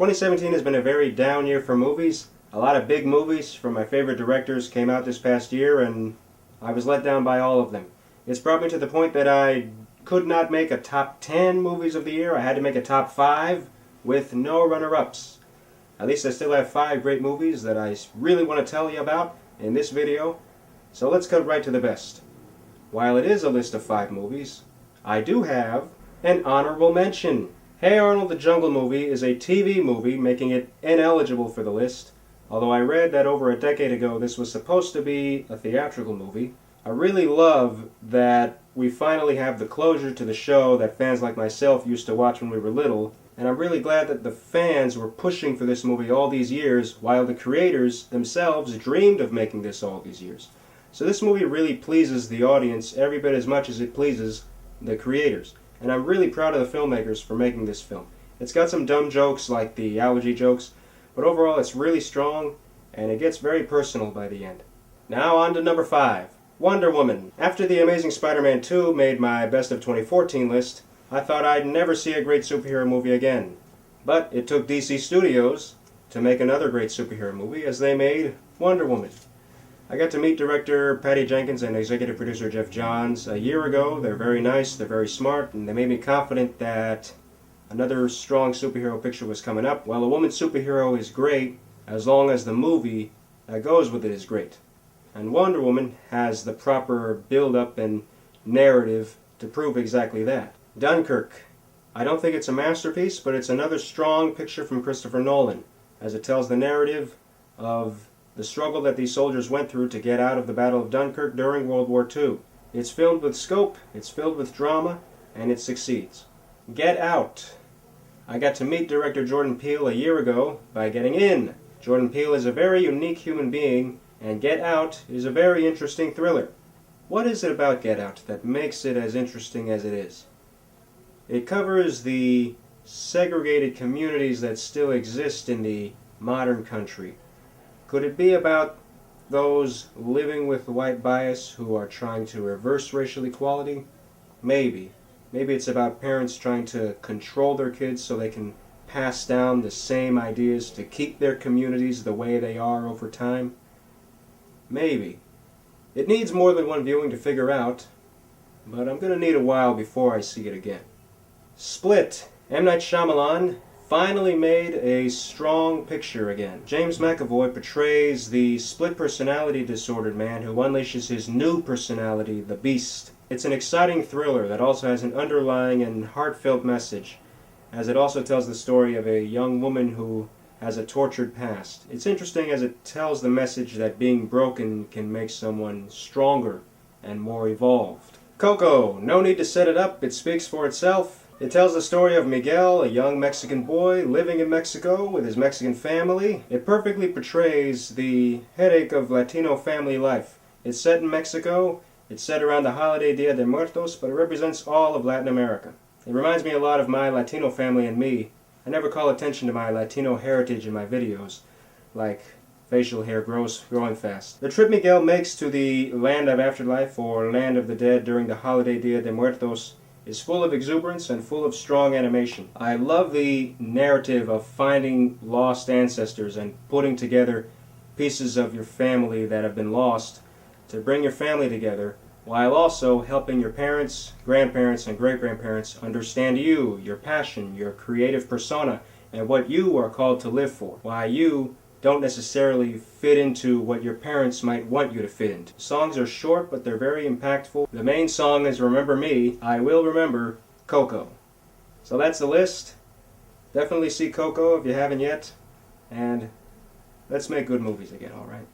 2017 has been a very down year for movies. A lot of big movies from my favorite directors came out this past year, and I was let down by all of them. It's brought me to the point that I could not make a top 10 movies of the year. I had to make a top 5 with no runner-ups. At least I still have 5 great movies that I really want to tell you about in this video. So let's cut right to the best. While it is a list of 5 movies, I do have an honorable mention. Hey Arnold, the Jungle Movie is a TV movie, making it ineligible for the list. Although I read that over a decade ago this was supposed to be a theatrical movie. I really love that we finally have the closure to the show that fans like myself used to watch when we were little, and I'm really glad that the fans were pushing for this movie all these years while the creators themselves dreamed of making this all these years. So this movie really pleases the audience every bit as much as it pleases the creators, and I'm really proud of the filmmakers for making this film. It's got some dumb jokes like the allergy jokes, but overall it's really strong, and it gets very personal by the end. Now on to number 5, Wonder Woman. After The Amazing Spider-Man 2 made my Best of 2014 list, I thought I'd never see a great superhero movie again. But it took DC Studios to make another great superhero movie as they made Wonder Woman. I got to meet director Patty Jenkins and executive producer Jeff Johns a year ago. They're very nice, they're very smart, and they made me confident that another strong superhero picture was coming up. Well, a woman superhero is great as long as the movie that goes with it is great. And Wonder Woman has the proper build-up and narrative to prove exactly that. Dunkirk. I don't think it's a masterpiece, but it's another strong picture from Christopher Nolan, as it tells the narrative of the struggle that these soldiers went through to get out of the Battle of Dunkirk during World War II. It's filled with scope, it's filled with drama, and it succeeds. Get Out. I got to meet director Jordan Peele a year ago by getting in. Jordan Peele is a very unique human being, and Get Out is a very interesting thriller. What is it about Get Out that makes it as interesting as it is? It covers the segregated communities that still exist in the modern country. Could it be about those living with white bias who are trying to reverse racial equality? Maybe. Maybe it's about parents trying to control their kids so they can pass down the same ideas to keep their communities the way they are over time. Maybe. It needs more than one viewing to figure out, but I'm going to need a while before I see it again. Split. M. Night Shyamalan finally made a strong picture again. James McAvoy portrays the split personality disordered man who unleashes his new personality, the Beast. It's an exciting thriller that also has an underlying and heartfelt message, as it also tells the story of a young woman who has a tortured past. It's interesting as it tells the message that being broken can make someone stronger and more evolved. Coco. No need to set it up, it speaks for itself. It tells the story of Miguel, a young Mexican boy living in Mexico with his Mexican family. It perfectly portrays the headache of Latino family life. It's set in Mexico, it's set around the holiday Dia de Muertos, but it represents all of Latin America. It reminds me a lot of my Latino family and me. I never call attention to my Latino heritage in my videos, like facial hair growing fast. The trip Miguel makes to the land of afterlife or land of the dead during the holiday Dia de Muertos is full of exuberance and full of strong animation. I love the narrative of finding lost ancestors and putting together pieces of your family that have been lost to bring your family together, while also helping your parents, grandparents, and great-grandparents understand you, your passion, your creative persona, and what you are called to live for, why you don't necessarily fit into what your parents might want you to fit into. Songs are short, but they're very impactful. The main song is Remember Me, I Will Remember, Coco. So that's the list. Definitely see Coco if you haven't yet, and let's make good movies again, alright?